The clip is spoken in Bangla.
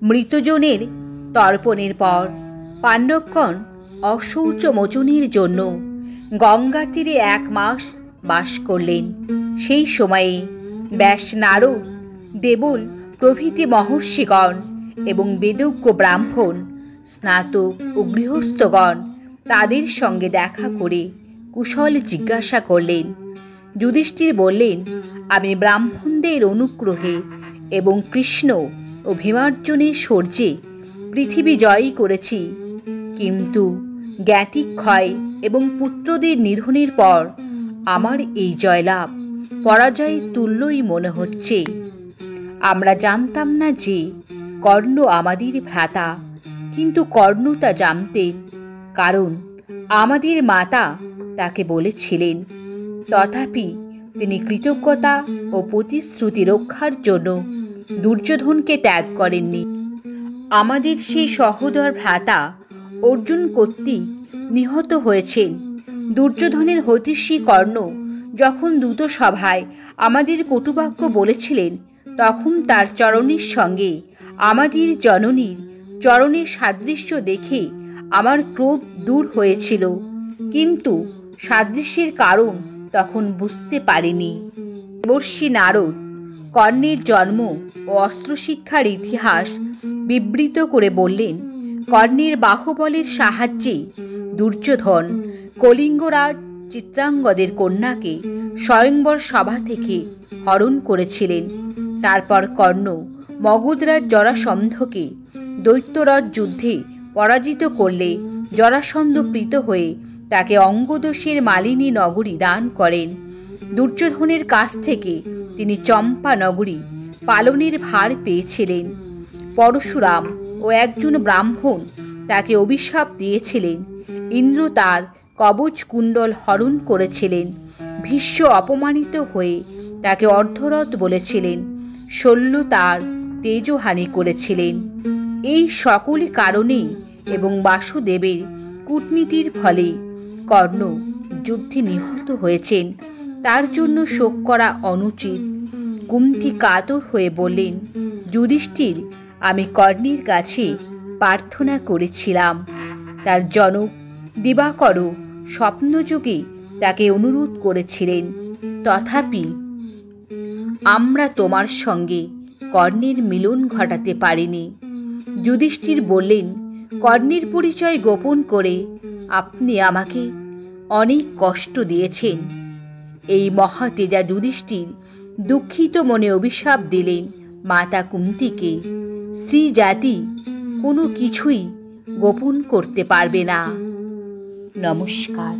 মৃতজনের তর্পণের পর পাণ্ডবগণ অশৌচ মোচনের জন্য গঙ্গার তীরে 1 মাস বাস করলেন। সেই সময়ে ব্যাস, নারদ, দেবল প্রভৃতি মহর্ষিগণ এবং বেদজ্ঞ ব্রাহ্মণ, স্নাতক ও গৃহস্থগণ তাদের সঙ্গে দেখা করে কুশল জিজ্ঞাসা করলেন। যুধিষ্ঠির বললেন, আমি ব্রাহ্মণদের অনুগ্রহে এবং কৃষ্ণ ও ভীমার্জুনের শৌর্যে পৃথিবী জয়ী করেছি, কিন্তু জ্ঞাতিক্ষয় এবং পুত্রদের নিধনের পর আমার এই জয়লাভ পরাজয়ের তুল্যই মনে হচ্ছে। আমরা জানতাম না যে কর্ণ আমাদের ভ্রাতা, কিন্তু কর্ণ তা জানতেন, কারণ আমাদের মাতা তাকে বলেছিলেন। তথাপি তিনি কৃতজ্ঞতা ও প্রতিশ্রুতি রক্ষার জন্য দুর্যোধনকে ত্যাগ করেননি। আমাদের সেই সহোদর ভ্রাতা অর্জুন কর্তৃক নিহত হয়েছেন। দুর্যোধনের হতিষী কর্ণ যখন দ্রুত সভায় আমাদের কটুবাক্য বলেছিলেন, তখন তার চরণের সঙ্গে আমাদের জননীর চরণের সাদৃশ্য দেখে আমার ক্রোধ দূর হয়েছিল, কিন্তু সাদৃশ্যের কারণ তখন বুঝতে পারিনি। দেবর্ষি নারদ কর্ণের জন্ম ও অস্ত্রশিক্ষার ইতিহাস বিবৃত করে বললেন, কর্ণের বাহুবলের সাহায্যে দুর্যোধন কলিঙ্গরাজ চিত্রাঙ্গদের কন্যাকে স্বয়ংবর সভা থেকে হরণ করেছিলেন। তারপর কর্ণ মগধরাজ জরাসন্ধকে দৈত্যরথ যুদ্ধে পরাজিত করলে জরাসন্ধ প্রীত হয়ে তাকে অঙ্গদোষের মালিনী নগরী দান করেন। দুর্যোধনের কাছ থেকে তিনি চম্পা নগরী পালনের ভার পেয়েছিলেন। পরশুরাম ও একজন ব্রাহ্মণ তাকে অভিশাপ দিয়েছিলেন। ইন্দ্র তার কবচ কুণ্ডল হরণ করেছিলেন। ভীষ্ম অপমানিত হয়ে তাকে অর্ধরথ বলেছিলেন। শল্য তার তেজহানি করেছিলেন। এই সকল কারণেই এবং বাসুদেবের কূটনীতির ফলে কর্ণ যুদ্ধে নিহত হয়েছেন। তার জন্য শোক করা অনুচিত। কুন্তি কাতর হয়ে বললেন, যুধিষ্ঠির, আমি কর্ণের কাছে প্রার্থনা করেছিলাম। তার জনক দিবাকর স্বপ্নযোগে তাকে অনুরোধ করেছিলেন, তথাপি আমরা তোমার সঙ্গে কর্ণের মিলন ঘটাতে পারিনি। যুধিষ্ঠির বললেন, কর্ণের পরিচয় গোপন করে আপনি আমাকে অনেক কষ্ট দিয়েছেন। এই মহাতেজা যুধিষ্ঠির দুঃখিত মনে অভিশাপ দিলেন মাতা কুন্তিকে, স্ত্রী জাতি কোনো কিছুই গোপন করতে পারবে না। নমস্কার।